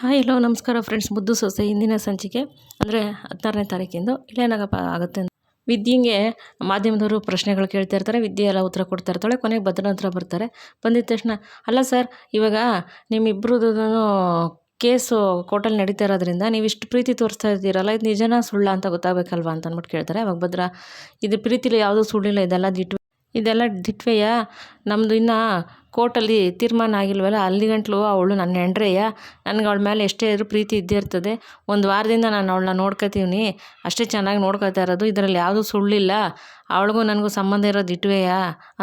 Hi hello ನಮಸ್ಕಾರ friends. ಮುದ್ದು ಸೊಸೆ ಹಿಂದಿನ ಸಂಚಿಕೆ ಅಂದರೆ 16ನೇ ತಾರೀಕಿಂದು ಇಲ್ಲೇನಾಗಪ್ಪ ಆಗುತ್ತೆ ಅಂತ ವಿದ್ಯೆಗೆ ಮಾಧ್ಯಮದವರು ಪ್ರಶ್ನೆಗಳು ಕೇಳ್ತಾ ಇರ್ತಾರೆ. ವಿದ್ಯೆ ಎಲ್ಲ ಉತ್ತರ ಕೊಡ್ತಾ ಇರ್ತಾಳೆ. ಕೊನೆಗೆ ಭದ್ರ ಹತ್ರ ಬರ್ತಾರೆ. ಬಂದಿದ್ದ ತಕ್ಷಣ, ಅಲ್ಲ ಸರ್, ಇವಾಗ ನಿಮ್ಮಿಬ್ಬರದ್ದು ಕೇಸು ಕೋರ್ಟಲ್ಲಿ ನಡೀತಾ ಇರೋದ್ರಿಂದ ನೀವು ಇಷ್ಟು ಪ್ರೀತಿ ತೋರಿಸ್ತಾ ಇದ್ದೀರಲ್ಲ, ಇದು ನಿಜನಾ ಸುಳ್ಳ ಅಂತ ಗೊತ್ತಾಗಬೇಕಲ್ವಾ ಅಂತ ಅಂದ್ಬಿಟ್ಟು ಕೇಳ್ತಾರೆ. ಅವಾಗ ಭದ್ರ, ಇದು ಪ್ರೀತಿಲಿ ಯಾವುದೂ ಸುಳ್ಳಿಲ್ಲ, ಇದೆಲ್ಲ ದಿಟ್ವೆಯ, ನಮ್ಮದು ಇನ್ನೂ ಕೋರ್ಟಲ್ಲಿ ತೀರ್ಮಾನ ಆಗಿಲ್ವಲ್ಲ, ಅಲ್ಲಿ ಗಂಟಲು ಅವಳು ನನ್ನ ಹೆಂಡ್ರೆಯ, ನನಗೆ ಅವಳ ಮೇಲೆ ಎಷ್ಟೇ ಇದ್ರೂ ಪ್ರೀತಿ ಇದ್ದೇ ಇರ್ತದೆ. ಒಂದು ವಾರದಿಂದ ನಾನು ಅವಳನ್ನ ನೋಡ್ಕೊತೀವ್ನಿ, ಅಷ್ಟೇ ಚೆನ್ನಾಗಿ ನೋಡ್ಕೊತಾ ಇರೋದು, ಇದರಲ್ಲಿ ಯಾವುದೂ ಸುಳ್ಳಿಲ್ಲ, ಅವಳಿಗೂ ನನಗೂ ಸಂಬಂಧ ಇರೋದು ಇಟ್ವೆಯ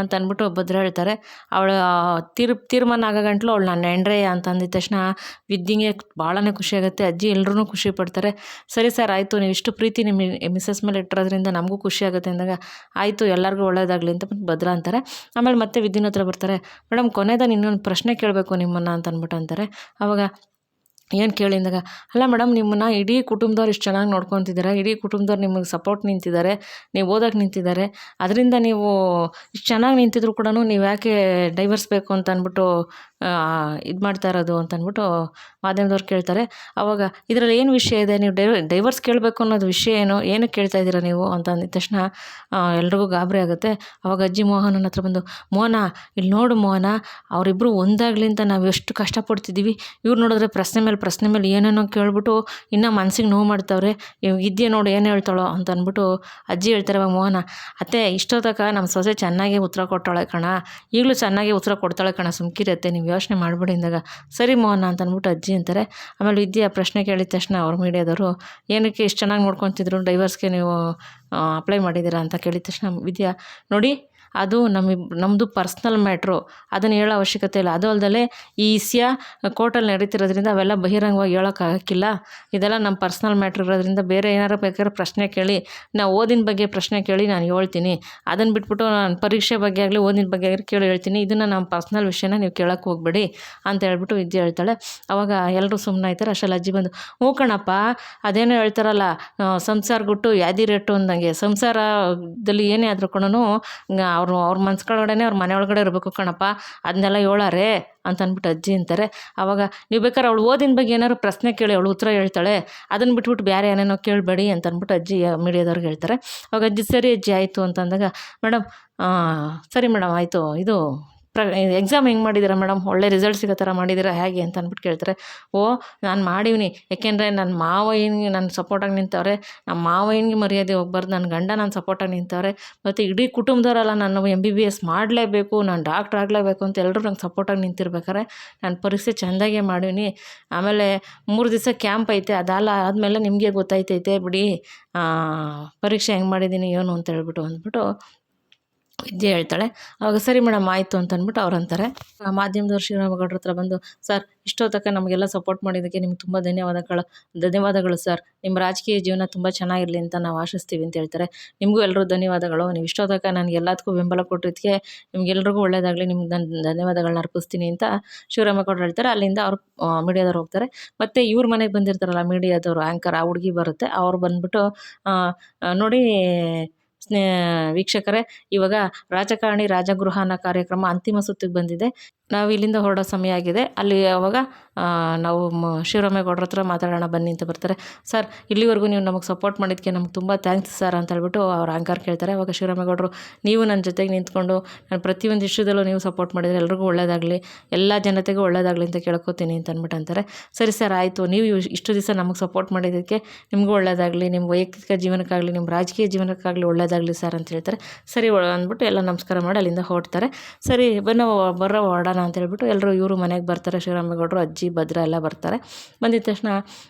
ಅಂತ ಅಂದ್ಬಿಟ್ಟು ಭದ್ರ ಹೇಳ್ತಾರೆ. ಅವಳ ತೀರ್ಮಾನ ಆಗೋ ಗಂಟಲು ಅವಳು ನನ್ನ ಹೆಂಡ್ರೆಯ ಅಂತ ಅಂದಿದ ತಕ್ಷಣ ವಿದ್ಯೆಗೆ ಭಾಳನೇ ಖುಷಿಯಾಗುತ್ತೆ. ಅಜ್ಜಿ ಎಲ್ಲರೂ ಖುಷಿ ಪಡ್ತಾರೆ. ಸರಿ ಸರ್, ಆಯಿತು, ನೀವು ಇಷ್ಟು ಪ್ರೀತಿ ನಿಮ್ಮ ಮಿಸ್ಸಸ್ ಮೇಲೆ ಇಟ್ಟಿರೋದ್ರಿಂದ ನಮಗೂ ಖುಷಿ ಆಗುತ್ತೆ ಅಂದಾಗ, ಆಯಿತು ಎಲ್ಲರಿಗೂ ಒಳ್ಳೇದಾಗಲಿ ಅಂತ ಭದ್ರ ಅಂತಾರೆ. ಆಮೇಲೆ ಮತ್ತೆ ವಿದ್ಯೆನ ಹತ್ರ ಬರ್ತಾರೆ. ಮೇಡಮ್, ಕೊನೆಯದಾಗಿ ಇನ್ನೊಂದು ಪ್ರಶ್ನೆ ಕೇಳಬೇಕು ನಿಮ್ಮನ್ನು ಅಂತ ಅಂದ್ಬಿಟ್ಟು ಅಂತಾರೆ. ಆವಾಗ ಏನು ಕೇಳಿದಾಗ, ಅಲ್ಲ ಮೇಡಮ್, ನಿಮ್ಮನ್ನು ಇಡೀ ಕುಟುಂಬದವ್ರು ಇಷ್ಟು ಚೆನ್ನಾಗಿ ನೋಡ್ಕೊತಿದ್ದಾರೆ, ಇಡೀ ಕುಟುಂಬದವ್ರು ನಿಮಗೆ ಸಪೋರ್ಟ್ ನಿಂತಿದ್ದಾರೆ, ನೀವು ಓದೋಕೆ ನಿಂತಿದ್ದಾರೆ, ಅದರಿಂದ ನೀವು ಇಷ್ಟು ಚೆನ್ನಾಗಿ ನಿಂತಿದ್ರು ಕೂಡ ನೀವು ಯಾಕೆ ಡೈವರ್ಸ್ ಬೇಕು ಅಂತ ಅಂದ್ಬಿಟ್ಟು ಇದು ಮಾಡ್ತಾ ಇರೋದು ಅಂತ ಅಂದ್ಬಿಟ್ಟು ಮಾಧ್ಯಮದವ್ರು ಕೇಳ್ತಾರೆ. ಆವಾಗ ಇದರಲ್ಲಿ ಏನು ವಿಷಯ ಇದೆ, ನೀವು ಡೈವರ್ಸ್ ಕೇಳಬೇಕು ಅನ್ನೋದು ವಿಷಯ ಏನಕ್ಕೆ ಕೇಳ್ತಾ ಇದ್ದೀರಾ ನೀವು ಅಂತ ಅಂದಿದ ತಕ್ಷಣ ಎಲ್ರಿಗೂ ಗಾಬರಿ ಆಗುತ್ತೆ. ಆವಾಗ ಅಜ್ಜಿ ಮೋಹನನ ಹತ್ರ ಬಂದು, ಮೋಹನ ಇಲ್ಲಿ ನೋಡು ಮೋಹನ, ಅವರಿಬ್ಬರು ಒಂದಾಗಲಿ ಅಂತ ನಾವು ಎಷ್ಟು ಕಷ್ಟಪಡ್ತಿದ್ದೀವಿ, ಇವ್ರು ನೋಡಿದ್ರೆ ಪ್ರಶ್ನೆ ಮೇಲೆ ಏನೇನೋ ಕೇಳ್ಬಿಟ್ಟು ಇನ್ನೂ ಮನಸ್ಸಿಗೆ ನೋವು ಮಾಡ್ತಾವ್ರೆ, ಇವಾಗ ವಿದ್ಯೆ ನೋಡು ಏನು ಹೇಳ್ತಾಳೋ ಅಂತ ಅಂದ್ಬಿಟ್ಟು ಅಜ್ಜಿ ಹೇಳ್ತಾರೆ. ಅವಾಗ ಮೋಹನ, ಅತ್ತೆ ಇಷ್ಟೊತ್ತಕ ನಮ್ಮ ಸೊಸೆ ಚೆನ್ನಾಗಿ ಉತ್ತರ ಕೊಟ್ಟಾಳೆ ಕಣ, ಈಗಲೂ ಚೆನ್ನಾಗಿ ಉತ್ತರ ಕೊಡ್ತಾಳೆ ಕಣ, ಸುಮ್ಕಿರತ್ತೆ, ನೀವು ಯೋಚನೆ ಮಾಡಬೇಡಿ ಅಂದಾಗ, ಸರಿ ಮೋಹನ ಅಂತ ಅಂದ್ಬಿಟ್ಟು ಅಜ್ಜಿ ಅಂತಾರೆ. ಆಮೇಲೆ ವಿದ್ಯೆ ಆ ಪ್ರಶ್ನೆ ಕೇಳಿದ ತಕ್ಷಣ ಅವ್ರ ಮೀಡಿಯಾದವರು, ಏನಕ್ಕೆ ಇಷ್ಟು ಚೆನ್ನಾಗಿ ನೋಡ್ಕೊತಿದ್ರು, ಡೈವರ್ಸ್ಗೆ ನೀವು ಅಪ್ಲೈ ಮಾಡಿದ್ದೀರಾ ಅಂತ ಕೇಳಿದ ತಕ್ಷಣ ವಿದ್ಯಾ, ನೋಡಿ ಅದು ನಮ್ಮದು ಪರ್ಸ್ನಲ್ ಮ್ಯಾಟ್ರು, ಅದನ್ನು ಹೇಳೋ ಅವಶ್ಯಕತೆ ಇಲ್ಲ. ಅದು ಅಲ್ಲದೆ ಈ ವಿಷಯ ಕೋರ್ಟಲ್ಲಿ ನಡೀತಿರೋದ್ರಿಂದ ಅವೆಲ್ಲ ಬಹಿರಂಗವಾಗಿ ಹೇಳೋಕ್ಕಾಗಕ್ಕಿಲ್ಲ, ಇದೆಲ್ಲ ನಮ್ಮ ಪರ್ಸ್ನಲ್ ಮ್ಯಾಟ್ರ್ ಇರೋದ್ರಿಂದ ಬೇರೆ ಏನಾರು ಬೇಕಾದ್ರೆ ಪ್ರಶ್ನೆ ಕೇಳಿ, ನಾವು ಓದಿನ ಬಗ್ಗೆ ಪ್ರಶ್ನೆ ಕೇಳಿ ನಾನು ಹೇಳ್ತೀನಿ, ಅದನ್ನು ಬಿಟ್ಬಿಟ್ಟು ನಾನು ಪರೀಕ್ಷೆ ಬಗ್ಗೆ ಆಗಲಿ ಓದಿನ ಬಗ್ಗೆ ಆಗಲಿ ಕೇಳಿ ಹೇಳ್ತೀನಿ, ಇದನ್ನು ನಮ್ಮ ಪರ್ಸ್ನಲ್ ವಿಷಯನ ನೀವು ಕೇಳೋಕ್ಕೆ ಹೋಗಬೇಡಿ ಅಂತ ಹೇಳ್ಬಿಟ್ಟು ವಿದ್ಯೆ ಹೇಳ್ತಾಳೆ. ಆವಾಗ ಎಲ್ಲರೂ ಸುಮ್ಮನೆ ಆಯ್ತಾರೆ. ಅಷ್ಟರಲ್ಲಿ ಅಜ್ಜಿ ಬಂದು, ಹ್ಞೂ ಕಣಪ್ಪ, ಅದೇನೋ ಹೇಳ್ತಾರಲ್ಲ, ಸಂಸಾರ ಗುಟ್ಟು ಯಾದಿ ರೇಟು ಅಂದಂಗೆ, ಸಂಸಾರದಲ್ಲಿ ಏನೇ ಆದರೂ ಕೂಡ ಅವ್ರ ಮನ್ಸ್ಗಳೊಳಗಡೆ ಅವ್ರ ಮನೆ ಒಳಗಡೆ ಇರಬೇಕು ಕಣಪ್ಪ, ಅದನ್ನೆಲ್ಲ ಹೇಳಾರೆ ಅಂತ ಅಂದ್ಬಿಟ್ಟು ಅಜ್ಜಿ ಅಂತಾರೆ. ಆವಾಗ ನೀವು ಬೇಕಾದ್ರೆ ಅವಳು ಓದಿನ ಬಗ್ಗೆ ಏನಾದ್ರು ಪ್ರಶ್ನೆ ಕೇಳಿ, ಅವಳು ಉತ್ತರ ಹೇಳ್ತಾಳೆ, ಅದನ್ನು ಬಿಟ್ಬಿಟ್ಟು ಬೇರೆ ಏನೇನೋ ಕೇಳಬೇಡಿ ಅಂತ ಅಂದ್ಬಿಟ್ಟು ಅಜ್ಜಿ ಮೀಡಿಯಾದವ್ರಿಗೆ ಹೇಳ್ತಾರೆ. ಅವಾಗ ಅಜ್ಜಿ, ಸರಿ ಅಜ್ಜಿ ಆಯಿತು ಅಂತ ಅಂದಾಗ, ಮೇಡಮ್ ಸರಿ ಮೇಡಮ್ ಆಯಿತು, ಇದು ಎಕ್ಸಾಮ್ ಹೆಂಗೆ ಮಾಡಿದ್ದೀರಾ ಮೇಡಮ್, ಒಳ್ಳೆ ರಿಸಲ್ಟ್ ಸಿಗೋ ಥರ ಮಾಡಿದ್ದೀರಾ ಹೇಗೆ ಅಂತ ಅಂದ್ಬಿಟ್ಟು ಕೇಳ್ತಾರೆ. ಓ, ನಾನು ಮಾಡೀನಿ, ಯಾಕೆಂದರೆ ನನ್ನ ಮಾವಯ್ಯನಿಗೆ ನನ್ನ ಸಪೋರ್ಟಾಗಿ ನಿಂತವ್ರೆ, ನಮ್ಮ ಮಾವಯ್ಯನಿಗೆ ಮರ್ಯಾದೆ ಹೋಗ್ಬಾರ್ದು, ನನ್ನ ಗಂಡ ನನ್ನ ಸಪೋರ್ಟಾಗಿ ನಿಂತವ್ರೆ, ಮತ್ತು ಇಡೀ ಕುಟುಂಬದವರೆಲ್ಲ ನಾನು MBBS ಮಾಡಲೇಬೇಕು, ನಾನು ಡಾಕ್ಟ್ರ್ ಆಗಲೇಬೇಕು ಅಂತ ಎಲ್ಲರೂ ನಂಗೆ ಸಪೋರ್ಟಾಗಿ ನಿಂತಿರ್ಬೇಕಾರೆ ನಾನು ಪರೀಕ್ಷೆ ಚೆಂದಾಗೆ ಮಾಡೀನಿ. ಆಮೇಲೆ 3 ದಿವಸ ಕ್ಯಾಂಪ್ ಐತೆ, ಆದಮೇಲೆ ನಿಮಗೆ ಗೊತ್ತಾಯ್ತೈತೆ ಬಿಡಿ ಪರೀಕ್ಷೆ ಹೆಂಗೆ ಮಾಡಿದ್ದೀನಿ ಏನು ಅಂತ ಹೇಳ್ಬಿಟ್ಟು ಅಂದ್ಬಿಟ್ಟು ವಿದ್ಯೆ ಹೇಳ್ತಾಳೆ. ಆವಾಗ ಸರಿ ಮೇಡಮ್ ಆಯಿತು ಅಂತ ಅಂದ್ಬಿಟ್ಟು ಅವ್ರು ಅಂತಾರೆ. ಮಾಧ್ಯಮದವ್ರು ಶಿವರಾಮೇಗೌಡ್ರ ಹತ್ರ ಬಂದು, ಸರ್ ಇಷ್ಟೊತ್ತಕ ನಮಗೆಲ್ಲ ಸಪೋರ್ಟ್ ಮಾಡಿದ್ದಕ್ಕೆ ನಿಮ್ಗೆ ತುಂಬ ಧನ್ಯವಾದಗಳು ಸರ್, ನಿಮ್ಮ ರಾಜಕೀಯ ಜೀವನ ತುಂಬ ಚೆನ್ನಾಗಿರಲಿ ಅಂತ ನಾವು ಆಶಿಸ್ತೀವಿ ಅಂತ ಹೇಳ್ತಾರೆ. ನಿಮಗೂ ಎಲ್ಲರೂ ಧನ್ಯವಾದಗಳು, ನೀವು ಇಷ್ಟೊತ್ತಕ ನನಗೆ ಎಲ್ಲದಕ್ಕೂ ಬೆಂಬಲ ಕೊಟ್ಟಿದ್ದಕ್ಕೆ ನಿಮ್ಗೆಲ್ರಿಗೂ ಒಳ್ಳೆಯದಾಗಲಿ, ನಿಮ್ಗೆ ನಾನು ಧನ್ಯವಾದಗಳನ್ನ ಅರ್ಪಿಸ್ತೀನಿ ಅಂತ ಶಿವರಾಮೇಗೌಡರು ಹೇಳ್ತಾರೆ. ಅಲ್ಲಿಂದ ಅವ್ರು ಮೀಡಿಯಾದವ್ರು ಹೋಗ್ತಾರೆ. ಮತ್ತು ಇವ್ರ ಮನೆಗೆ ಬಂದಿರ್ತಾರಲ್ಲ ಮೀಡಿಯಾದವರು, ಆ್ಯಂಕರ್, ಆ ಹುಡುಗಿ ಬರುತ್ತೆ, ಅವ್ರು ಬಂದ್ಬಿಟ್ಟು ನೋಡಿ ವೀಕ್ಷಕರೇ, ಇವಾಗ ರಾಜಕಾರಣಿ ರಾಜಗೃಹ ಅನ್ನೋ ಕಾರ್ಯಕ್ರಮ ಅಂತಿಮ ಸುತ್ತಿಗೆ ಬಂದಿದೆ, ನಾವು ಇಲ್ಲಿಂದ ಹೊರಡೋ ಸಮಯ ಆಗಿದೆ, ಅಲ್ಲಿ ಅವಾಗ ನಾವು ಶಿವರಾಮೇಗೌಡ್ರ ಹತ್ರ ಮಾತಾಡೋಣ ಬನ್ನಿ ಅಂತ ಬರ್ತಾರೆ. ಸರ್, ಇಲ್ಲಿವರೆಗೂ ನೀವು ನಮಗೆ ಸಪೋರ್ಟ್ ಮಾಡಿದ್ದಕ್ಕೆ ನಮ್ಗೆ ತುಂಬ ಥ್ಯಾಂಕ್ಸ್ ಸರ್ ಅಂತ ಹೇಳ್ಬಿಟ್ಟು ಅವ್ರ ಆ್ಯಂಕರ್ ಕೇಳ್ತಾರೆ. ಅವಾಗ ಶಿವರಾಮೇಗೌಡರು, ನೀವು ನನ್ನ ಜೊತೆಗೆ ನಿಂತ್ಕೊಂಡು ನಾನು ಪ್ರತಿಯೊಂದು ಇಶ್ಯೂದಲ್ಲೂ ನೀವು ಸಪೋರ್ಟ್ ಮಾಡಿದರೆ ಎಲ್ರಿಗೂ ಒಳ್ಳೆಯದಾಗಲಿ, ಎಲ್ಲ ಜನತೆಗೂ ಒಳ್ಳೆಯದಾಗಲಿ ಅಂತ ಕೇಳ್ಕೊತೀನಿ ಅಂತ ಅಂದ್ಬಿಟ್ಟು ಅಂತಾರೆ. ಸರಿ ಸರ್ ಆಯಿತು, ನೀವು ಇಷ್ಟು ದಿವಸ ನಮಗೆ ಸಪೋರ್ಟ್ ಮಾಡಿದ್ದಕ್ಕೆ ನಿಮಗೂ ಒಳ್ಳೆಯದಾಗಲಿ, ನಿಮ್ಮ ವೈಯಕ್ತಿಕ ಜೀವನಕ್ಕಾಗಲಿ ನಿಮ್ಮ ರಾಜಕೀಯ ಜೀವನಕ್ಕಾಗಲಿ ಒಳ್ಳೆಯದಾಗಲಿ ಸರ್ ಅಂತ ಹೇಳ್ತಾರೆ. ಸರಿ ಅಂದ್ಬಿಟ್ಟು ಎಲ್ಲ ನಮಸ್ಕಾರ ಮಾಡಿ ಅಲ್ಲಿಂದ ಹೊರಡ್ತಾರೆ. ಸರಿ ಹೊರಡೋಣ ಅಂತ ಹೇಳ್ಬಿಟ್ಟು ಎಲ್ಲರೂ ಇವರು ಮನೆಗೆ ಬರ್ತಾರೆ. ಶಿವರಾಮೇಗೌಡರು, ಅಜ್ಜಿ, ಭದ್ರ ಎಲ್ಲ ಬರ್ತಾರೆ. ಬಂದಿದ್ದ ತಕ್ಷಣ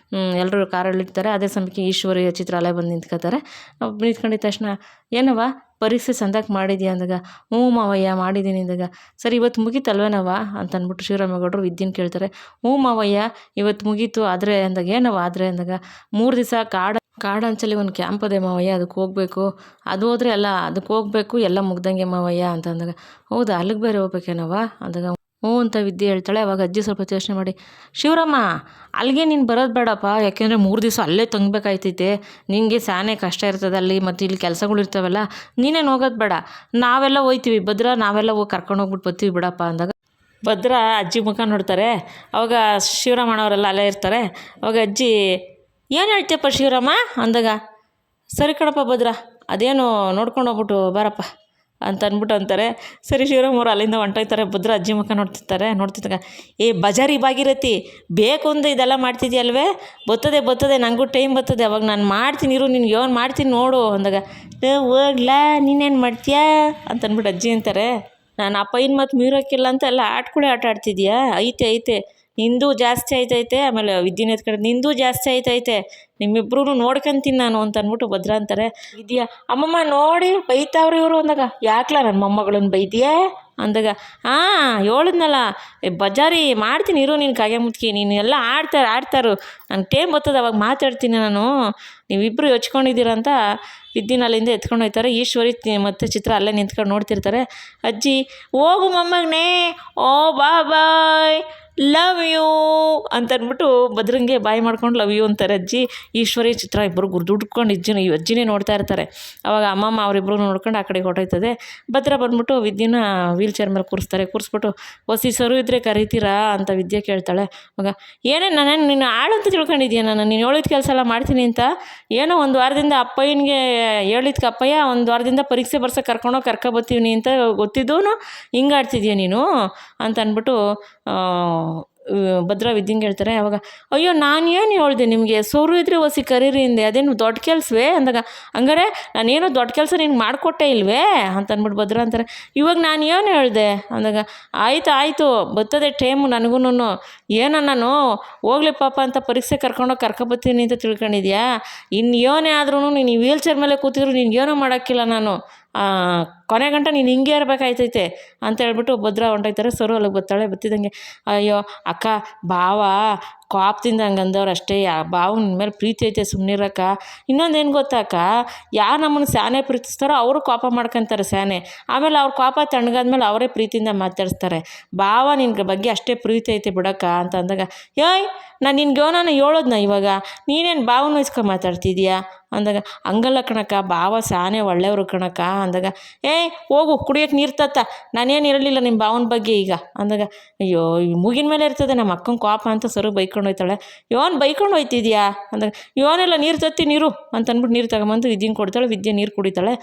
ಎಲ್ಲರೂ ಕಾರಲ್ಲಿರ್ತಾರೆ. ಅದೇ ಸಮಯಕ್ಕೆ ಈಶ್ವರಿ ಚಿತ್ರಾಲಯ ಬಂದು ನಿಂತ್ಕೋತಾರೆ. ನಿಂತ್ಕೊಂಡಿದ್ದ ತಕ್ಷಣ, ಏನವ್ವ ಪರೀಕ್ಷೆ ಸಂದಾಗಿ ಮಾಡಿದ್ಯಾ ಅಂದಾಗ, ಹ್ಞೂ ಮಾವಯ್ಯ ಮಾಡಿದ್ದೀನಿ ಅಂದಾಗ, ಸರಿ ಇವತ್ತು ಮುಗೀತಲ್ವೇನವ ಅಂತ ಅಂದ್ಬಿಟ್ಟು ಶಿವರಾಮೇಗೌಡರು ವಿದ್ಯೆನ ಕೇಳ್ತಾರೆ. ಹ್ಞೂ ಮಾವಯ್ಯ ಇವತ್ತು ಮುಗೀತು, ಆದರೆ ಅಂದಾಗ, ಏನವ ಆದರೆ ಅಂದಾಗ, 3 ದಿವಸ ಕಾಡಂಚಲಿ ಒಂದು ಕ್ಯಾಂಪ್ ಅದೇ ಮಾವಯ್ಯ, ಅದಕ್ಕೆ ಹೋಗಬೇಕು, ಅದು ಹೋದರೆ ಅದಕ್ಕೆ ಹೋಗಬೇಕು, ಎಲ್ಲ ಮುಗ್ದಂಗೆ ಮಾವಯ್ಯ ಅಂತ ಅಂದಾಗ, ಹೌದಾ ಅಲ್ಲಿಗೆ ಬೇರೆ ಹೋಗ್ಬೇಕೇನವ ಅಂದಾಗ, ಹ್ಞೂ ಅಂತ ವಿದ್ಯೆ ಹೇಳ್ತಾಳೆ. ಅವಾಗ ಅಜ್ಜಿ ಸ್ವಲ್ಪ ಯೋಚನೆ ಮಾಡಿ, ಶಿವರಾಮ ಅಲ್ಲಿಗೆ ನೀನು ಬರೋದು ಬೇಡಪ್ಪ, ಯಾಕೆಂದರೆ 3 ದಿವಸ ಅಲ್ಲೇ ತಂಗಬೇಕಾಯ್ತೈತೆ, ನಿನಗೆ ಸಾನೇ ಕಷ್ಟ ಇರ್ತದೆ ಅಲ್ಲಿ, ಮತ್ತು ಇಲ್ಲಿ ಕೆಲಸಗಳು ಇರ್ತಾವಲ್ಲ, ನೀನೇನು ಹೋಗೋದು ಬೇಡ, ನಾವೆಲ್ಲ ಹೋಗ್ತೀವಿ ಭದ್ರ, ನಾವೆಲ್ಲ ಹೋಗಿ ಕರ್ಕೊಂಡು ಹೋಗ್ಬಿಟ್ಟು ಬರ್ತೀವಿ ಬಿಡಪ್ಪ ಅಂದಾಗ, ಭದ್ರ ಅಜ್ಜಿ ಮುಖ ನೋಡ್ತಾರೆ. ಅವಾಗ ಶಿವರಾಮಣ್ಣವರೆಲ್ಲ ಅಲ್ಲೇ ಇರ್ತಾರೆ. ಅವಾಗ ಅಜ್ಜಿ, ಏನು ಹೇಳ್ತೀಯಪ್ಪ ಶಿವರಾಮ ಅಂದಾಗ, ಸರಿ ಕಣಪ್ಪ ಭದ್ರ, ಅದೇನು ನೋಡ್ಕೊಂಡು ಹೋಗ್ಬಿಟ್ಟು ಬಾರಪ್ಪ ಅಂತ ಅಂದ್ಬಿಟ್ಟು ಅಂತಾರೆ. ಸರಿ ಶಿವರಾಮವ್ರು ಅಲ್ಲಿಂದ ಹೊಂಟೋಯ್ತಾರೆ. ಭದ್ರ ಅಜ್ಜಿ ಮುಖ ನೋಡ್ತಿದ್ದಾಗ, ಏ ಬಜಾರಿ ಭಾಗೀರಥಿ, ಬೇಕು ಅಂದು ಇದೆಲ್ಲ ಮಾಡ್ತಿದ್ಯಲ್ವೇ, ಬರ್ತದೆ ನನಗೂ ಟೈಮ್ ಬರ್ತದೆ, ಅವಾಗ ನಾನು ಮಾಡ್ತೀನಿ ಇರು, ನಿನ್ಗೆ ಏನು ಮಾಡ್ತೀನಿ ನೋಡು ಅಂದಾಗ, ಹೋಗ್ಲಾ ನೀನೇನು ಮಾಡ್ತೀಯಾ ಅಂತ ಅಂದ್ಬಿಟ್ಟು ಅಜ್ಜಿ ಅಂತಾರೆ. ನಾನು ಆ ಪೈನ್ ಮತ್ತು ಮೀರೋಕ್ಕಿಲ್ಲ ಅಂತ ಎಲ್ಲ ಆಟ ಆಡ್ತಿದ್ಯಾ, ಐತೆ ನಿಂದು ಜಾಸ್ತಿ ಆಯ್ತೈತೆ, ಆಮೇಲೆ ವಿದ್ಯುನ್ ಎತ್ಕಡೆ ನಿಂದು ಜಾಸ್ತಿ ಆಯ್ತೈತೆ, ನಿಮ್ಮಿಬ್ರು ನೋಡ್ಕೊಂತೀನಿ ನಾನು ಅಂತ ಅಂದ್ಬಿಟ್ಟು ಭದ್ರ ಅಂತಾರೆ. ಇದೆಯಾ ಅಮ್ಮಮ್ಮ ನೋಡಿ ಬೈತಾವ್ರಿ ಇವರು ಅಂದಾಗ, ಯಾಕ್ಲ ನನ್ನ ಮೊಮ್ಮಗಳನ್ನ ಬೈದ್ಯಾ ಅಂದಾಗ, ಹೇಳಿದ್ನಲ್ಲ ಬಜಾರಿ ಮಾಡ್ತೀನಿ ಇರು, ನೀನು ಕಾಗೆ ಮುತ್ಕಿ, ನೀನು ಎಲ್ಲ ಆಡ್ತಾರು, ನಂಗೆ ಟೈಮ್ ಬರ್ತದೆ ಅವಾಗ ಮಾತಾಡ್ತೀನಿ ನಾನು, ನೀವಿಬ್ಬರು ಯೋಚ್ಕೊಂಡಿದ್ದೀರ ಅಂತ ವಿದ್ಯುನ್ ಅಲ್ಲಿಂದ ಎತ್ಕೊಂಡು ಹೋಗ್ತಾರೆ. ಈಶ್ವರಿ ಮತ್ತು ಚಿತ್ರ ಅಲ್ಲೇ ನಿಂತ್ಕೊಂಡು ನೋಡ್ತಿರ್ತಾರೆ. ಅಜ್ಜಿ, ಹೋಗು ಮೊಮ್ಮಗನೇ, ಓ ಬಾಯ್ ಲವ್ ಯು ಅಂತಂದ್ಬಿಟ್ಟು ಭದ್ರಂಗೆ ಬಾಯಿ ಮಾಡ್ಕೊಂಡು ಲವ್ ಯು ಅಂತಾರೆ ಅಜ್ಜಿ. ಈಶ್ವರಿ ಚಿತ್ರ ಇಬ್ಬರು ದುಡ್ಕೊಂಡು ಈ ಅಜ್ಜಿನೇ ನೋಡ್ತಾ ಇರ್ತಾರೆ. ಅವಾಗ ಅಮ್ಮಮ್ಮ ಅವರಿಬ್ಬರು ನೋಡ್ಕೊಂಡು ಆ ಕಡೆಗೆ ಹೊಟ್ಟೋಯ್ತದೆ. ಭದ್ರ ಬಂದ್ಬಿಟ್ಟು ವಿದ್ಯೆನ ವೀಲ್ ಚೇರ್ ಮೇಲೆ ಕೂರಿಸ್ಬಿಟ್ಟು, ಹೊಸಿ ಸರು ಇದ್ದರೆ ಕರಿತೀರಾ ಅಂತ ವಿದ್ಯೆ ಕೇಳ್ತಾಳೆ. ಅವಾಗ, ನಾನೇನು ನಿನ್ನ ಆಳು ಅಂತ ತಿಳ್ಕೊಂಡಿದ್ಯಾ, ನೀನು ಹೇಳಿದ ಕೆಲಸ ಎಲ್ಲ ಮಾಡ್ತೀನಿ ಅಂತ, ಏನೋ ಒಂದು ವಾರದಿಂದ ಅಪ್ಪಯ್ಯನಿಗೆ ಹೇಳಿದ್ಕೆ ಅಪ್ಪಯ್ಯ ಒಂದು ವಾರದಿಂದ ಪರೀಕ್ಷೆ ಬರ್ಸೋಕೆ ಕರ್ಕೊಬತ್ತೀವಿ ಅಂತ ಗೊತ್ತಿದ್ದೂ ಹಿಂಗಾಡ್ತಿದ್ಯಾ ನೀನು ಅಂತ ಅಂದ್ಬಿಟ್ಟು ಭದ್ರ ವಿದ್ಯಂಗೆ ಹೇಳ್ತಾರೆ. ಅವಾಗ, ಅಯ್ಯೋ ನಾನು ಏನು ಹೇಳಿದೆ ನಿಮಗೆ, ಸೋರು ಇದ್ರೆ ಹೊಸಿ ಕರೀರಿ ಹಿಂದೆ, ಅದೇನು ದೊಡ್ಡ ಕೆಲಸವೇ ಅಂದಾಗ, ಹಂಗಾರೆ ನಾನೇನು ದೊಡ್ಡ ಕೆಲಸ ನಿನ್ಗೆ ಮಾಡಿಕೊಟ್ಟೆ ಇಲ್ವೇ ಅಂತ ಅಂದ್ಬಿಟ್ಟು ಭದ್ರ ಅಂತಾರೆ. ಇವಾಗ ನಾನು ಏನು ಹೇಳಿದೆ ಅಂದಾಗ, ಆಯಿತು ಬರ್ತದೆ ಟೈಮು ನನಗೂ, ನಾನು ಹೋಗ್ಲಿ ಪಾಪ ಅಂತ ಪರೀಕ್ಷೆ ಕರ್ಕೊಬತ್ತೀನಿ ಅಂತ ತಿಳ್ಕೊಂಡಿದ್ಯಾ, ಇನ್ನು ಏನೇ ಆದ್ರೂ ನೀನು ವೀಲ್ ಚೇರ್ ಮೇಲೆ ಕೂತಿದ್ರು ನಿನ್ಗೇನೂ ಮಾಡೋಕ್ಕಿಲ್ಲ ನಾನು, ಕೊನೆ ಗಂಟ ನೀನು ಹಿಂಗೆ ಇರಬೇಕಾಯ್ತೈತೆ ಅಂತ ಹೇಳ್ಬಿಟ್ಟು ಭದ್ರ ಹೊಂಟೋಯ್ತಾರೆ. ಸರು ಅಲ್ಲಿಗೆ ಬರ್ತಿದ್ದಂಗೆ, ಅಯ್ಯೋ ಅಕ್ಕ, ಭಾವ ಕೋಪದಿಂದ ಹಂಗೆ ಅಂದವ್ರು ಅಷ್ಟೇ, ಭಾವನ ಮೇಲೆ ಪ್ರೀತಿ ಐತೆ ಸುಮ್ಮನಿರಕ್ಕ, ಇನ್ನೊಂದೇನು ಗೊತ್ತಾಕ, ಯಾರು ನಮ್ಮನ್ನು ಸ್ಯಾನೆ ಪ್ರೀತಿಸ್ತಾರೋ ಅವರು ಕೋಪ ಮಾಡ್ಕೊತಾರೆ ಸ್ಯಾನೆ, ಆಮೇಲೆ ಅವ್ರ ಕೋಪ ತಣ್ಣಗಾದ್ಮೇಲೆ ಅವರೇ ಪ್ರೀತಿಯಿಂದ ಮಾತಾಡಿಸ್ತಾರೆ, ಭಾವ ನಿನ್ಗೆ ಬಗ್ಗೆ ಅಷ್ಟೇ ಪ್ರೀತಿ ಐತೆ ಬಿಡಕ್ಕ ಅಂತ ಅಂದಾಗ, ನಾನು ನಿನ್ಗೆ ಹೇಳೋದ್ನ ಇವಾಗ ನೀನೇನು ಭಾವನ ವಹಿಸ್ಕೊಂಡು ಮಾತಾಡ್ತಿದ್ಯಾ ಅಂದಾಗ, ಹಂಗಲ್ಲ ಕಣಕ್ಕ, ಭಾವ ಸ್ಯಾನೆ ಒಳ್ಳೆಯವರು ಕಣಕ್ಕ ಅಂದಾಗ, ಹೋಗು ಕುಡಿಯೋಕ್ಕೆ ನೀರು ತತ್ತ, ನಾನೇನು ಇರಲಿಲ್ಲ ನಿಮ್ಮ ಭಾವನ ಬಗ್ಗೆ ಈಗ ಅಂದಾಗ, ಅಯ್ಯೋ ಮೂಗಿನ ಮೇಲೆ ಇರ್ತದೆ ನಮ್ಮ ಅಕ್ಕನ ಕೋಪ ಅಂತ ಸರು ಬೈಕೊಂಡು ಹೋಯ್ತಾಳೆ. ಬೈಕೊಂಡು ಹೋಯ್ತಿದ್ಯಾ ಅಂದಾಗ, ಇವನೆಲ್ಲ ನೀರು ತತ್ತಿ ನೀರು ಅಂತ ಅಂದ್ಬಿಟ್ಟು ನೀರು ತಗೊಂಬಂದು ವಿದ್ಯೆನ ಕೊಡ್ತಾಳೆ. ವಿದ್ಯೆ ನೀರು ಕುಡಿತಾಳೆ.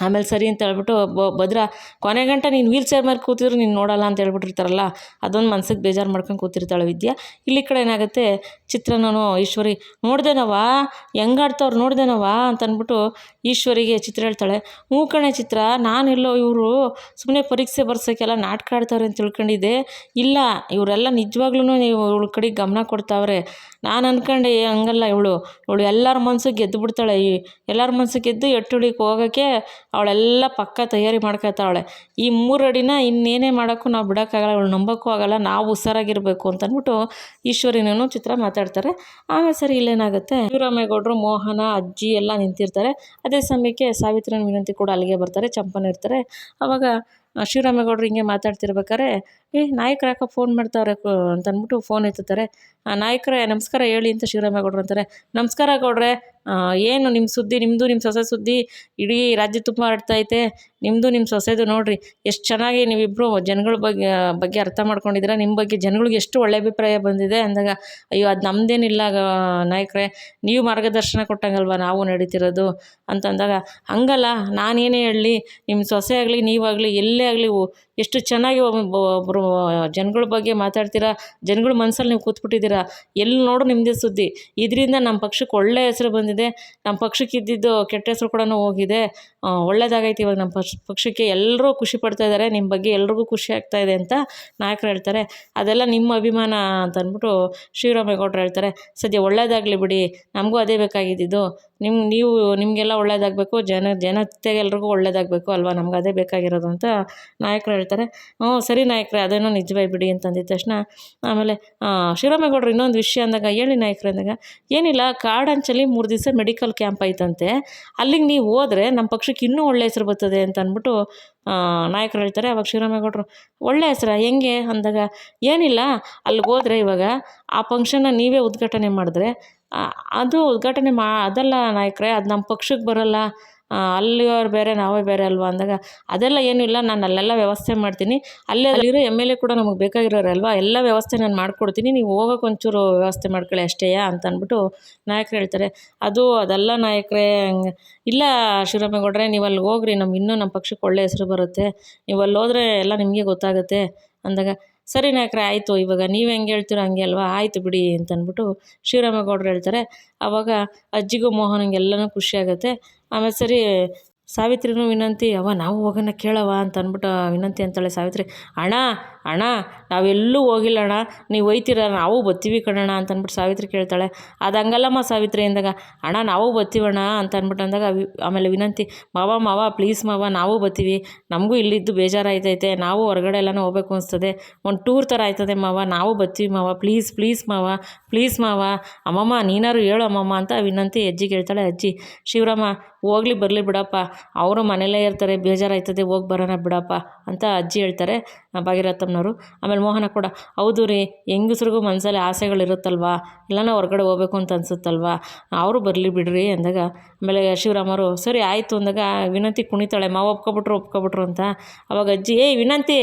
ಆಮೇಲೆ ಸರಿ ಅಂತ ಹೇಳ್ಬಿಟ್ಟು ಭದ್ರ, ಕೊನೆ ಗಂಟ ನೀನು ವೀಲ್ ಚೇರ್ ಮೇಲೆ ಕೂತಿದ್ರು ನೀನು ನೋಡಲ್ಲ ಅಂತ ಹೇಳ್ಬಿಟ್ಟಿರ್ತಾರಲ್ಲ, ಅದೊಂದು ಮನ್ಸಿಗೆ ಬೇಜಾರು ಮಾಡ್ಕೊಂಡು ಕೂತಿರ್ತಾಳೆ ವಿದ್ಯೆ. ಇಲ್ಲಿ ಕಡೆ ಏನಾಗುತ್ತೆ, ಚಿತ್ರನೂ ಈಶ್ವರಿ, ನೋಡ್ದೇನವ ಹೆಂಗಾಡ್ತವ್ರು ನೋಡ್ದೇನವ ಅಂತ ಅಂದ್ಬಿಟ್ಟು ಈಶ್ವರಿಗೆ ಚಿತ್ರ ಹೇಳ್ತಾಳೆ. ಕಣೆ ಚಿತ್ರ, ನಾನೆಲ್ಲೋ ಇವರು ಸುಮ್ಮನೆ ಪರೀಕ್ಷೆ ಬರ್ಸೋಕ್ಕೆಲ್ಲ ನಾಟಕ ಆಡ್ತಾವ್ರೆ ಅಂತ ತಿಳ್ಕೊಂಡಿದ್ದೆ, ಇಲ್ಲ ಇವರೆಲ್ಲ ನಿಜವಾಗ್ಲೂ ಇವಳ ಕಡೆಗೆ ಗಮನ ಕೊಡ್ತಾವ್ರೆ, ನಾನು ಅಂದ್ಕೊಂಡೆ ಹಂಗಲ್ಲ, ಇವಳು ಎಲ್ಲರ ಮನ್ಸಿಗೆ ಗೆದ್ದು ಬಿಡ್ತಾಳೆ, ಎಲ್ಲರ ಮನ್ಸಿಗೆ ಗೆದ್ದು ಎಟ್ಟುಳಿಗೆ ಹೋಗೋಕ್ಕೆ ಅವಳೆಲ್ಲ ಪಕ್ಕ ತಯಾರಿ ಮಾಡ್ಕೊತಾವಳೆ, ಈ 3 ಅಡಿನ ಇನ್ನೇನೇ ಮಾಡೋಕ್ಕೂ ನಾವು ಬಿಡೋಕ್ಕಾಗಲ್ಲ, ಅವಳು ನಂಬೋಕ್ಕೂ ಆಗಲ್ಲ, ನಾವು ಹುಷಾರಾಗಿರಬೇಕು ಅಂತ ಅಂದ್ಬಿಟ್ಟು ಈಶ್ವರಿನೂ ಚಿತ್ರ ಮಾತಾಡ್ತಾರೆ. ಆಮೇಲೆ ಸರಿ ಇಲ್ಲೇನಾಗುತ್ತೆ, ಶಿವರಾಮೇಗೌಡರು, ಮೋಹನ, ಅಜ್ಜಿ ಎಲ್ಲ ನಿಂತಿರ್ತಾರೆ. ಅದೇ ಸಮಯಕ್ಕೆ ಸಾವಿತ್ರಿನ ವಿನಂತಿ ಕೂಡ ಅಲ್ಲಿಗೆ ಬರ್ತಾರೆ, ಚಂಪನ ಇರ್ತಾರೆ. ಆವಾಗ ಶಿವರಾಮೇಗೌಡರು ಹಿಂಗೆ ಮಾತಾಡ್ತಿರ್ಬೇಕಾರೆ, ನಾಯಕರು ಯಾಕೋ ಫೋನ್ ಮಾಡ್ತಾವ್ರೆ ಅಂತ ಅಂದ್ಬಿಟ್ಟು ಫೋನ್ ಎತ್ತುತ್ತಾರೆ. ನಾಯಕರೇ ನಮಸ್ಕಾರ ಹೇಳಿ ಅಂತ ಶಿವರಾಮೇಗೌಡರು ಅಂತಾರೆ. ನಮಸ್ಕಾರ ಗೌಡ್ರೆ, ಏನು ನಿಮ್ಮ ಸುದ್ದಿ, ನಿಮ್ಮದು ನಿಮ್ಮ ಸೊಸೆ ಸುದ್ದಿ ಇಡೀ ರಾಜ್ಯ ತುಂಬ ಹರಡ್ತೈತೆ, ನಿಮ್ಮದು ನಿಮ್ಮ ಸೊಸೆದು ನೋಡಿರಿ ಎಷ್ಟು ಚೆನ್ನಾಗಿ ನೀವಿಬ್ಬರು ಜನಗಳ ಬಗ್ಗೆ ಅರ್ಥ ಮಾಡ್ಕೊಂಡಿದ್ದೀರಾ, ನಿಮ್ಮ ಬಗ್ಗೆ ಜನಗಳಿಗೆ ಎಷ್ಟು ಒಳ್ಳೆ ಅಭಿಪ್ರಾಯ ಬಂದಿದೆ ಅಂದಾಗ, ಅಯ್ಯೋ ಅದು ನಮ್ಮದೇನಿಲ್ಲ ನಾಯಕರೇ, ನೀವು ಮಾರ್ಗದರ್ಶನ ಕೊಟ್ಟಂಗಲ್ವ ನಾವು ನಡೀತಿರೋದು ಅಂತಂದಾಗ, ಹಂಗಲ್ಲ ನಾನೇನೇ ಹೇಳಲಿ, ನಿಮ್ಮ ಸೊಸೆ ಆಗಲಿ ನೀವಾಗಲಿ ಎಲ್ಲೇ ಆಗಲಿ ಎಷ್ಟು ಚೆನ್ನಾಗಿ ಒಬ್ಬರು ಜನಗಳ ಬಗ್ಗೆ ಮಾತಾಡ್ತೀರಾ, ಜನಗಳ ಮನಸ್ಸಲ್ಲಿ ನೀವು ಕೂತ್ಬಿಟ್ಟಿದ್ದೀರಾ, ಎಲ್ಲಿ ನೋಡು ನಿಮ್ಮದೇ ಸುದ್ದಿ, ಇದರಿಂದ ನಮ್ಮ ಪಕ್ಷಕ್ಕೆ ಒಳ್ಳೆಯ ಹೆಸರು ಬಂದಿದೆ, ನಮ್ಮ ಪಕ್ಷಕ್ಕೆ ಇದ್ದಿದ್ದು ಕೆಟ್ಟ ಹೆಸರು ಕೂಡ ಹೋಗಿದೆ, ಒಳ್ಳೇದಾಗೈತೆ ಇವಾಗ ನಮ್ಮ ಪಕ್ಷಕ್ಕೆ, ಎಲ್ಲರೂ ಖುಷಿ ಪಡ್ತಾ ಇದ್ದಾರೆ, ನಿಮ್ಮ ಬಗ್ಗೆ ಎಲ್ರಿಗೂ ಖುಷಿ ಆಗ್ತಾಯಿದೆ ಅಂತ ನಾಯಕರು ಹೇಳ್ತಾರೆ. ಅದೆಲ್ಲ ನಿಮ್ಮ ಅಭಿಮಾನ ಅಂತ ಅಂದ್ಬಿಟ್ಟು ಶಿವರಾಮೇಗೌಡರು ಹೇಳ್ತಾರೆ. ಸದ್ಯ ಒಳ್ಳೇದಾಗಲಿ ಬಿಡಿ, ನಮಗೂ ಅದೇ ಬೇಕಾಗಿದ್ದಿದ್ದು, ನಿಮಗೆಲ್ಲ ಒಳ್ಳೇದಾಗಬೇಕು, ಜನತೆಗೆ ಎಲ್ರಿಗೂ ಒಳ್ಳೇದಾಗಬೇಕು ಅಲ್ವಾ, ನಮ್ಗೆ ಅದೇ ಬೇಕಾಗಿರೋದು ಅಂತ ನಾಯಕರು ಹೇಳ್ತಾರೆ. ಸರಿ ನಾಯಕರೇ, ಅದೇನೋ ನಿಜವೇ ಬಿಡಿ ಅಂತಂದಿದ್ದ ತಕ್ಷಣ ಆಮೇಲೆ ಶಿವರಾಮೇಗೌಡರು ಇನ್ನೊಂದು ವಿಷಯ ಅಂದಾಗ, ಹೇಳಿ ನಾಯಕರು ಅಂದಾಗ, ಏನಿಲ್ಲ ಕಾಡಂಚಲ್ಲಿ 3 ದಿವಸ ಮೆಡಿಕಲ್ ಕ್ಯಾಂಪ್ ಐತಂತೆ, ಅಲ್ಲಿಗೆ ನೀವು ಹೋದರೆ ನಮ್ಮ ಪಕ್ಷಕ್ಕೆ ಇನ್ನೂ ಒಳ್ಳೆ ಹೆಸರು ಬರ್ತದೆ ಅಂತ ಅಂದ್ಬಿಟ್ಟು ನಾಯಕರು ಹೇಳ್ತಾರೆ. ಅವಾಗ ಶಿವರಾಮೇಗೌಡರು, ಒಳ್ಳೆ ಹೆಸರಾ ಹೆಂಗೆ ಅಂದಾಗ, ಏನಿಲ್ಲ ಅಲ್ಲಿಗೆ ಹೋದರೆ ಇವಾಗ ಆ ಫಂಕ್ಷನ್ನ ನೀವೇ ಉದ್ಘಾಟನೆ ಮಾಡಿದ್ರೆ, ಅದು ಉದ್ಘಾಟನೆ ಅದಲ್ಲ ನಾಯಕರೇ, ಅದು ನಮ್ಮ ಪಕ್ಷಕ್ಕೆ ಬರೋಲ್ಲ, ಅಲ್ಲಿಯವ್ರು ಬೇರೆ ನಾವೇ ಬೇರೆ ಅಲ್ವಾ ಅಂದಾಗ, ಅದೆಲ್ಲ ಏನೂ ಇಲ್ಲ, ನಾನು ಅಲ್ಲೆಲ್ಲ ವ್ಯವಸ್ಥೆ ಮಾಡ್ತೀನಿ, ಅಲ್ಲಿರೋ MLA ಕೂಡ ನಮಗೆ ಬೇಕಾಗಿರೋರಲ್ವಾ, ಎಲ್ಲ ವ್ಯವಸ್ಥೆ ನಾನು ಮಾಡಿಕೊಡ್ತೀನಿ, ನೀವು ಹೋಗೋಕೆ ಒಂಚೂರು ವ್ಯವಸ್ಥೆ ಮಾಡ್ಕೊಳ್ಳಿ ಅಷ್ಟೇಯಾ ಅಂತ ಅಂದ್ಬಿಟ್ಟು ನಾಯಕರು ಹೇಳ್ತಾರೆ. ಅದೆಲ್ಲ ನಾಯಕರೇ, ಇಲ್ಲ ಶಿವರಾಮೇಗೌಡರೆ, ನೀವು ಅಲ್ಲಿ ಹೋಗ್ರಿ, ಇನ್ನೂ ನಮ್ಮ ಪಕ್ಷಕ್ಕೆ ಒಳ್ಳೆ ಹೆಸರು ಬರುತ್ತೆ, ನೀವು ಅಲ್ಲಿ ಹೋದರೆ ಎಲ್ಲ ನಿಮಗೆ ಗೊತ್ತಾಗುತ್ತೆ ಅಂದಾಗ, ಸರಿ ನಾಯಕರೇ ಆಯಿತು, ಇವಾಗ ನೀವು ಹೆಂಗೆ ಹೇಳ್ತೀರೋ ಹಂಗೆ ಅಲ್ವಾ, ಆಯಿತು ಬಿಡಿ ಅಂತ ಅಂದ್ಬಿಟ್ಟು ಶಿವರಾಮೇಗೌಡರು ಹೇಳ್ತಾರೆ. ಆವಾಗ ಅಜ್ಜಿಗೂ ಮೋಹನ್ಗೆ ಎಲ್ಲನೂ ಖುಷಿಯಾಗುತ್ತೆ. ಆಮೇಲೆ ಸರಿ ಸಾವಿತ್ರಿನೂ ವಿನಂತಿ, ನಾವು ಹೋಗೋಣ ಕೇಳವ ಅಂತ ಅಂದ್ಬಿಟ್ಟು ವಿನಂತಿ ಅಂತಾಳೆ. ಸಾವಿತ್ರಿ, ಅಣ್ಣ ಅಣ್ಣ ನಾವೆಲ್ಲೂ ಹೋಗಿಲ್ಲ ಅಣ್ಣ, ನೀವು ಒಯ್ತೀರ, ನಾವು ಬರ್ತೀವಿ ಕಣಣ್ಣ ಅಂತ ಅಂದ್ಬಿಟ್ಟು ಸಾವಿತ್ರಿ ಕೇಳ್ತಾಳೆ. ಅದು ಹಂಗಲ್ಲಮ್ಮ ಸಾವಿತ್ರಿ ಅಂದಾಗ, ಅಣ್ಣ ನಾವು ಬರ್ತೀವಣ್ಣ ಅಂತ ಅಂದ್ಬಿಟ್ಟು ಅಂದಾಗ ಆಮೇಲೆ ವಿನಂತಿ, ಮಾವ ಪ್ಲೀಸ್ ಮಾವ, ನಾವು ಬರ್ತೀವಿ, ನಮಗೂ ಇಲ್ಲಿದ್ದು ಬೇಜಾರಾಯ್ತೈತೆ, ನಾವು ಹೊರಗಡೆ ಎಲ್ಲನೂ ಹೋಗ್ಬೇಕು ಅನಿಸ್ತದೆ, ಒಂದು ಟೂರ್ ಥರ ಆಯ್ತದೆ ಮಾವ, ನಾವು ಬರ್ತೀವಿ ಮಾವ, ಪ್ಲೀಸ್ ಮಾವ, ಪ್ಲೀಸ್ ಮಾವ, ಅಮ್ಮಮ್ಮ ನೀನಾರು ಹೇಳು ಅಮ್ಮಮ್ಮ ಅಂತ ವಿನಂತಿ ಅಜ್ಜಿಗೆ ಹೇಳ್ತಾಳೆ. ಅಜ್ಜಿ, ಶಿವರಾಮ ಹೋಗ್ಲಿ ಬರಲಿ ಬಿಡಪ್ಪ, ಅವರು ಮನೇಲೇ ಇರ್ತಾರೆ, ಬೇಜಾರಾಯ್ತದೆ, ಹೋಗಿ ಬರೋಣ ಬಿಡಪ್ಪ ಅಂತ ಅಜ್ಜಿ ಹೇಳ್ತಾರೆ ಭಾಗೀರಥಮ್ಮನವರು. ಆಮೇಲೆ ಮೋಹನ ಕೂಡ, ಹೌದು ರೀ, ಹೆಂಗಸ್ರಿಗೂ ಮನಸ್ಸಲ್ಲಿ ಆಸೆಗಳಿರುತ್ತಲ್ವ, ಎಲ್ಲನೋ ಹೊರಗಡೆ ಹೋಗ್ಬೇಕು ಅಂತ ಅನ್ಸುತ್ತಲ್ವ, ಅವರು ಬರಲಿ ಬಿಡ್ರಿ ಅಂದಾಗ, ಆಮೇಲೆ ಶಿವರಾಮರು ಸರಿ ಆಯಿತು ಅಂದಾಗ ವಿನಂತಿ ಕುಣಿತಾಳೆ, ಮಾವ ಒಪ್ಕೊಬಿಟ್ರು ಅಂತ. ಅವಾಗ ಅಜ್ಜಿ, ಏಯ್ ವಿನಂತಿ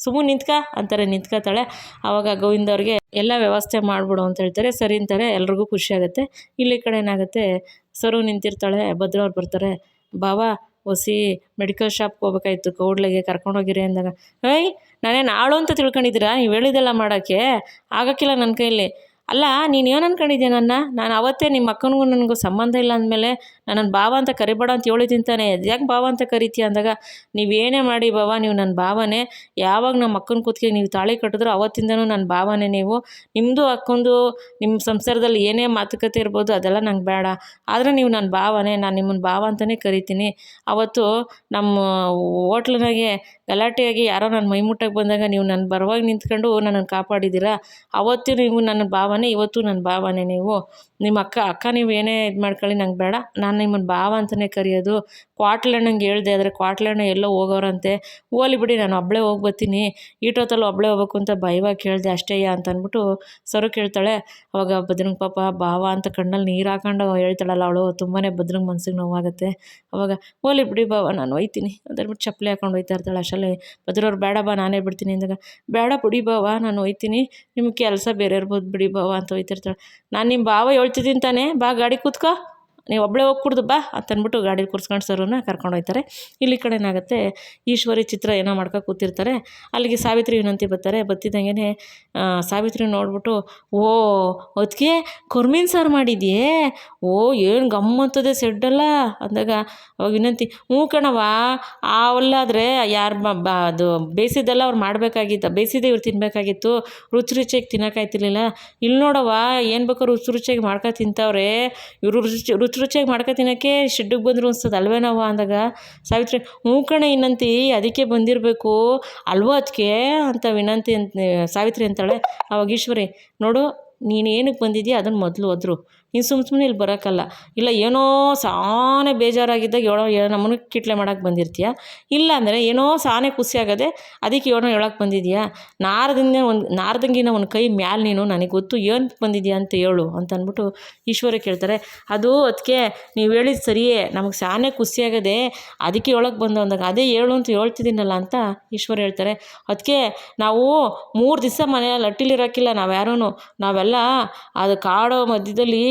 ಸುಮ್ಮನೆ ಅಂತಾರೆ, ನಿಂತ್ಕೋತಾಳೆ. ಆವಾಗ ಗೋವಿಂದ ಅವ್ರಿಗೆ ಎಲ್ಲ ವ್ಯವಸ್ಥೆ ಮಾಡಿಬಿಡು ಅಂತ ಹೇಳ್ತಾರೆ. ಸರಿ ಅಂತಾರೆ, ಎಲ್ರಿಗೂ ಖುಷಿ ಆಗುತ್ತೆ. ಇಲ್ಲಿ ಕಡೆ ಏನಾಗುತ್ತೆ, ಸರು ನಿಂತಿರ್ತಾಳೆ, ಭದ್ರವ್ರು ಬರ್ತಾರೆ, ಬಾವಾ ಹೊಸಿ ಮೆಡಿಕಲ್ ಶಾಪ್ಗೆ ಹೋಗ್ಬೇಕಾಯ್ತು, ಕೌಡ್ಲೆಗೆ ಕರ್ಕೊಂಡೋಗಿರಿ ಅಂದಾಗ, ನಾನೇನು ಆಳು ಅಂತ ತಿಳ್ಕೊಂಡಿದ್ದೀರಾ, ನೀವು ಹೇಳಿದೆಲ್ಲ ಮಾಡೋಕ್ಕೆ ಆಗೋಕ್ಕಿಲ್ಲ ನನ್ನ ಕೈಯಲ್ಲಿ. ಅಲ್ಲ ನೀನು ಏನು ಅನ್ಕೊಂಡಿದ್ಯಾ ನಾನು ಅವತ್ತೇ ನಿಮ್ಮ ಅಕ್ಕನಿಗೂ ನನಗೂ ಸಂಬಂಧ ಇಲ್ಲ ಅಂದಮೇಲೆ ನನ್ನ ಭಾವ ಅಂತ ಕರಿಬೇಡ ಅಂತ ಹೇಳಿದ್ದೀನಿ ತಾನೆ, ಯಾಕೆ ಭಾವ ಅಂತ ಕರಿತೀಯ ಅಂದಾಗ, ನೀವೇನೇ ಮಾಡಿ ಭಾವ, ನೀವು ನನ್ನ ಭಾವನೆ, ಯಾವಾಗ ನಮ್ಮ ಅಕ್ಕನ ಕೂತ್ಗೆ ನೀವು ತಾಳಿ ಕಟ್ಟಿದ್ರು ಅವತ್ತಿಂದನೂ ನನ್ನ ಭಾವನೆ ನೀವು, ನಿಮ್ಮದು ಅಕ್ಕೊಂದು ನಿಮ್ಮ ಸಂಸಾರದಲ್ಲಿ ಏನೇ ಮಾತುಕತೆ ಇರ್ಬೋದು ಅದೆಲ್ಲ ನಂಗೆ ಬೇಡ, ಆದರೆ ನೀವು ನನ್ನ ಭಾವನೆ, ನಾನು ನಿಮ್ಮನ್ನು ಭಾವ ಅಂತಲೇ ಕರಿತೀನಿ. ಅವತ್ತು ನಮ್ಮ ಹೋಟ್ಲಿನಾಗೆ ಗಲಾಟೆಯಾಗಿ ಯಾರೋ ನನ್ನ ಮೈಮುಟ್ಟಕ್ಕೆ ಬಂದಾಗ ನೀವು ನನ್ನ ಬರವಾಗಿ ನಿಂತ್ಕೊಂಡು ನನ್ನನ್ನು ಕಾಪಾಡಿದ್ದೀರಾ, ಅವತ್ತು ನೀವು ನನ್ನ ಭಾವನೆ, ಇವತ್ತು ನನ್ನ ಭಾವನೆ, ನೀವು ನಿಮ್ಮ ಅಕ್ಕ ನೀವು ಏನೇ ಇದು ಮಾಡ್ಕೊಳ್ಳಿ ನಂಗೆ ಬೇಡ, ನಾನು ನಿಮ್ಮನ್ನು ಭಾವ ಅಂತಲೇ ಕರೆಯೋದು. ಕ್ವಾಟ್ಲಣ್ಣಂಗೆ ಹೇಳ್ದೆ, ಆದರೆ ಕ್ವಾಟ್ಲಣ್ಣ ಎಲ್ಲೋ ಹೋಗೋರಂತೆ, ಹೋಲಿ ಬಿಡಿ ನಾನು ಒಬ್ಬಳೇ ಹೋಗಿ ಬರ್ತೀನಿ, ಈಟೊತ್ತಲ್ಲಿ ಒಬ್ಬಳೇ ಹೋಗ್ಬೇಕು ಅಂತ ಭಯವಾಗಿ ಕೇಳಿದೆ ಅಷ್ಟೇಯ ಅಂತ ಅಂದ್ಬಿಟ್ಟು ಸರು ಕೇಳ್ತಾಳೆ. ಅವಾಗ ಭದ್ರಂಗ ಪಾಪ ಭಾವ ಅಂತ ಕಣ್ಣಲ್ಲಿ ನೀರು ಹಾಕೊಂಡು ಹೇಳ್ತಾಳಲ್ಲ ಅವಳು, ತುಂಬಾ ಭದ್ರಂಗ ಮನ್ಸಿಗೆ ನೋವಾಗುತ್ತೆ. ಅವಾಗ ಹೋಲಿ ಬಿಡಿ ಭಾವ ನಾನು ಒಯ್ತೀನಿ ಅದ್ಬಿಟ್ಟು ಚಪ್ಪಲಿ ಹಾಕೊಂಡು ಹೋಯ್ತಾ ಇರ್ತಾಳೆ. ಅಷ್ಟರಲ್ಲಿ ಭದ್ರವ್ರು, ಬೇಡ ಬಾ ನಾನೇ ಬಿಡ್ತೀನಿ ಅಂದಾಗ, ಬೇಡ ಬಿಡಿ ಭಾವ ನಾನು ಒಯ್ತೀನಿ, ನಿಮ್ಗೆ ಕೆಲಸ ಬೇರೆ ಇರ್ಬೋದು ಬಿಡಿ ಭಾವ ಅಂತ ಹೋಯ್ತಿರ್ತಾಳೆ. ನಾನು ನಿಮ್ಮ ಭಾವ ಹೇಳ್ತಿದ್ದೀನಿ ತಾನೇ, ಬಾ ಗಾಡಿ ಕೂತ್ಕೋ, ನೀವು ಒಬ್ಬಳೇ ಹೋಗ್ಕೊಡ್ದು ಬಾ ಅಂತ ಅಂದ್ಬಿಟ್ಟು ಗಾಡೀಲಿ ಕೂರ್ಸ್ಕೊಂಡು ಸರನ್ನ ಕರ್ಕೊಂಡು ಹೋಗ್ತಾರೆ. ಇಲ್ಲಿ ಕಡೆ ಏನಾಗುತ್ತೆ, ಈಶ್ವರಿ ಚಿತ್ರ ಏನೋ ಮಾಡ್ಕೊ ಕೂತಿರ್ತಾರೆ, ಅಲ್ಲಿಗೆ ಸಾವಿತ್ರಿ ವಿನಂತಿ ಬರ್ತಾರೆ. ಬತ್ತಿದಂಗೆ ಸಾವಿತ್ರಿ ನೋಡ್ಬಿಟ್ಟು, ಓ ಅದಕ್ಕೆ ಕೊರ್ಮೀನ್ ಸಾರು ಮಾಡಿದ್ಯೇ, ಓ ಏನು ಗಮ್ಮಂತದೆ ಸೆಡ್ಡಲ್ಲ ಅಂದಾಗ, ಅವಾಗ ವಿನಂತಿ, ಹ್ಞೂ ಕಣವ, ಅವಲ್ಲಾದರೆ ಯಾರು ಅದು ಬೇಯಿಸಿದ್ದೆಲ್ಲ ಅವ್ರು ಮಾಡಬೇಕಾಗಿತ್ತು, ಬೇಯಿಸಿದ್ದೆ ಇವ್ರು ತಿನ್ನಬೇಕಾಗಿತ್ತು, ರುಚಿಯಾಗಿ ತಿನ್ನೋಕ್ಕಾಯ್ತಿರ್ಲಿಲ್ಲ, ಇಲ್ಲಿ ನೋಡವ ಏನು ಬೇಕೋ ರುಚಿಯಾಗಿ ಮಾಡ್ಕೊ ತಿಂತವ್ರೆ, ಇವರು ರುಚಿಯಾಗಿ ಮಾಡ್ಕೊ ತಿನ್ನೋಕ್ಕೆ ಶೆಡ್ಡಿಗೆ ಬಂದರು ಅನ್ಸ್ತದೆ ಅಲ್ವೇನವ ಅಂದಾಗ, ಸಾವಿತ್ರಿ, ಹ್ಞೂ ಕಣೆ ಇನ್ನಂತಿ ಅದಕ್ಕೆ ಬಂದಿರಬೇಕು ಅಲ್ವೋ ಅದಕ್ಕೆ ಅಂತ ವಿನಂತಿ ಅಂತ ಸಾವಿತ್ರಿ ಅಂತಾಳೆ. ಅವಾಗ ಈಶ್ವರಿ, ನೋಡು ನೀನು ಏನಕ್ಕೆ ಬಂದಿದ್ದೀಯ ಅದನ್ನು ಮೊದಲು ಹೋದ್ರು, ನೀನು ಸುಮ್ಮನೆ ಇಲ್ಲಿ ಬರೋಕ್ಕಲ್ಲ, ಇಲ್ಲ ಏನೋ ಸಾನೇ ಬೇಜಾರಾಗಿದ್ದಾಗ ನಮ್ಮನ್ನು ಕಿಟ್ಲೆ ಮಾಡೋಕ್ಕೆ ಬಂದಿರ್ತೀಯ, ಇಲ್ಲ ಅಂದರೆ ಏನೋ ಸಾನೇ ಖುಷಿ ಆಗೋದೆ ಅದಕ್ಕೆ ಏನೋ ಹೇಳೋಕ್ಕೆ ಬಂದಿದ್ಯಾ, ನಾರ್ದಂಗಿನ ಒಂದು ಕೈ ಮ್ಯಾಲೆ ನೀನು, ನನಗೆ ಗೊತ್ತು ಏನು ಬಂದಿದ್ಯಾ ಅಂತ ಹೇಳು ಅಂತ ಅಂದ್ಬಿಟ್ಟು ಈಶ್ವರ ಕೇಳ್ತಾರೆ. ಅದು ಅದಕ್ಕೆ ನೀವು ಹೇಳಿದ ಸರಿಯೇ, ನಮಗೆ ಸಾನೇ ಖುಷಿಯಾಗದೆ ಅದಕ್ಕೆ ಹೇಳೋಕ್ಕೆ ಬಂದು ಅಂದಾಗ, ಅದೇ ಹೇಳು ಅಂತ ಹೇಳ್ತಿದ್ದೀನಲ್ಲ ಅಂತ ಈಶ್ವರ ಹೇಳ್ತಾರೆ. ಅದಕ್ಕೆ ನಾವು 3 ದಿವಸ ಮನೆಯಲ್ಲಿ ಹಟ್ಟಿಲಿರೋಕ್ಕಿಲ್ಲ ನಾವೆಲ್ಲ ಅದು ಕಾಡೋ ಮಧ್ಯದಲ್ಲಿ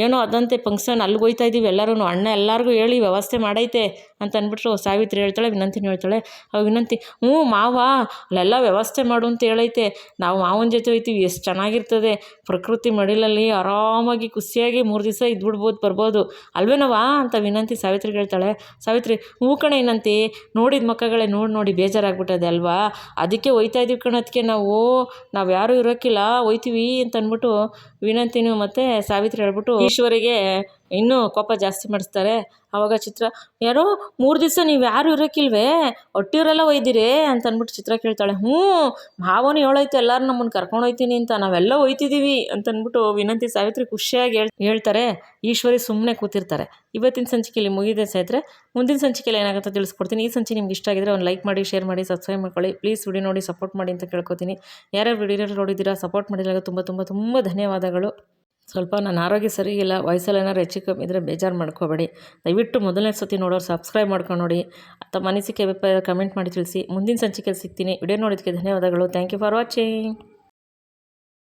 ಏನೋ ಅದಂತೆ ಫಂಕ್ಷನ್ ಅಲ್ಲಿಗೆ ಹೋಗ್ತಾ ಇದ್ದೀವಿ ಎಲ್ಲರೂ, ಅಣ್ಣ ಎಲ್ಲರಿಗೂ ಹೇಳಿ ವ್ಯವಸ್ಥೆ ಮಾಡೈತೆ ಅಂತ ಅಂದ್ಬಿಟ್ರು. ಸಾವಿತ್ರಿ ಹೇಳ್ತಾಳೆ, ವಿನಂತಿನ ಹೇಳ್ತಾಳೆ. ಅವಾಗ ವಿನಂತಿ, ಹ್ಞೂ ಮಾವ ಅಲ್ಲೆಲ್ಲ ವ್ಯವಸ್ಥೆ ಮಾಡು ಅಂತ ಹೇಳೈತೆ, ನಾವು ಮಾವನ ಜೊತೆ ಹೋಗ್ತೀವಿ, ಎಷ್ಟು ಚೆನ್ನಾಗಿರ್ತದೆ, ಪ್ರಕೃತಿ ಮಡಿಲಲ್ಲಿ ಆರಾಮಾಗಿ ಖುಷಿಯಾಗಿ 3 ದಿವಸ ಬರ್ಬೋದು ಅಲ್ವೇನವಾ ಅಂತ ವಿನಂತಿ ಸಾವಿತ್ರಿಗೆ ಹೇಳ್ತಾಳೆ. ಸಾವಿತ್ರಿ, ಹ್ಞೂ ಕಣೆ ವಿನಂತಿ, ನೋಡಿದ ಮಕ್ಕಗಳೇ ನೋಡಿ ಬೇಜಾರಾಗ್ಬಿಟ್ಟದೆ ಅಲ್ವಾ, ಅದಕ್ಕೆ ಹೋಯ್ತಾ ಇದ್ದೀವಿ ಕಣದಕ್ಕೆ, ನಾವು ಯಾರೂ ಇರೋಕ್ಕಿಲ್ಲ ಹೋಯ್ತೀವಿ ಅಂತ ಅಂದ್ಬಿಟ್ಟು ವಿನಂತಿನೂ ಮತ್ತು ಸಾವಿತ್ರಿ ಹೇಳ್ಬಿಟ್ಟು ಈಶ್ವರಿಗೆ ಇನ್ನೂ ಕೋಪ ಜಾಸ್ತಿ ಮಾಡಿಸ್ತಾರೆ. ಆವಾಗ ಚಿತ್ರ, ಯಾರೋ 3 ದಿವಸ ನೀವು ಯಾರು ಇರೋಕ್ಕಿಲ್ವೇ, ಒಟ್ಟಿಯವರೆಲ್ಲ ಒಯ್ದಿರೇ ಅಂತ ಅಂದ್ಬಿಟ್ಟು ಚಿತ್ರ ಕೇಳ್ತಾಳೆ. ಭಾವನು ಹೇಳೋಯ್ತು ಎಲ್ಲರೂ ನಮ್ಮನ್ನು ಕರ್ಕೊಂಡು ಹೋಗ್ತೀನಿ ಅಂತ, ನಾವೆಲ್ಲ ಹೋಯ್ತಿದ್ದೀವಿ ಅಂತ ಅಂದ್ಬಿಟ್ಟು ವಿನಂತಿ ಸಾವಿತ್ರಿ ಖುಷಿಯಾಗಿ ಹೇಳ್ತಾರೆ. ಈಶ್ವರಿ ಸುಮ್ಮನೆ ಕೂತಿರ್ತಾರೆ. ಇವತ್ತಿನ ಸಂಚಿಕೆಯಲ್ಲಿ ಮುಗಿದೆ ಸ್ನೇಹಿತರೆ, ಮುಂದಿನ ಸಂಚಿಕೆಯಲ್ಲಿ ಏನಾಗುತ್ತೆ ತಿಳಿಸ್ಕೊಡ್ತೀನಿ. ಈ ಸಂಚಿಕೆ ನಿಮ್ಗೆ ಇಷ್ಟ ಆಗಿದ್ರೆ ಒಂದು ಲೈಕ್ ಮಾಡಿ, ಶೇರ್ ಮಾಡಿ, ಸಬ್ಸ್ಕ್ರೈಬ್ ಮಾಡ್ಕೊಳ್ಳಿ. ಪ್ಲೀಸ್ ವಿಡಿಯೋ ನೋಡಿ ಸಪೋರ್ಟ್ ಮಾಡಿ ಅಂತ ಕೇಳ್ಕೊತೀನಿ. ಯಾರ್ಯಾರು ವಿಡಿಯೋ ನೋಡಿದ್ದೀರಾ, ಸಪೋರ್ಟ್ ಮಾಡಿದಾಗ ತುಂಬ ತುಂಬ ತುಂಬ ಧನ್ಯವಾದಗಳು. ಸ್ವಲ್ಪ ನನ್ನ ಆರೋಗ್ಯ ಸರಿ ಇಲ್ಲ, ವಾಯ್ಸಲ್ಲಿ ಏನಾದ್ರು ಹೆಚ್ಚು ಕಮ್ಮಿ ಇದ್ದರೆ ಬೇಜಾರು ಮಾಡ್ಕೋಬೇಡಿ. ದಯವಿಟ್ಟು ಮೊದಲನೇ ಸತಿ ನೋಡೋರು ಸಬ್ಸ್ಕ್ರೈಬ್ ಮಾಡ್ಕೊಂಡು ನೋಡಿ. ತಮ್ಮ ಅನಿಸಿಕೆ ಅಭಿಪ್ರಾಯ ಕಮೆಂಟ್ ಮಾಡಿ ತಿಳಿಸಿ. ಮುಂದಿನ ಸಂಚಿಕೆಯಲ್ಲಿ ಸಿಗ್ತೀನಿ. ವಿಡಿಯೋ ನೋಡೋದಕ್ಕೆ ಧನ್ಯವಾದಗಳು. Thank you for watching.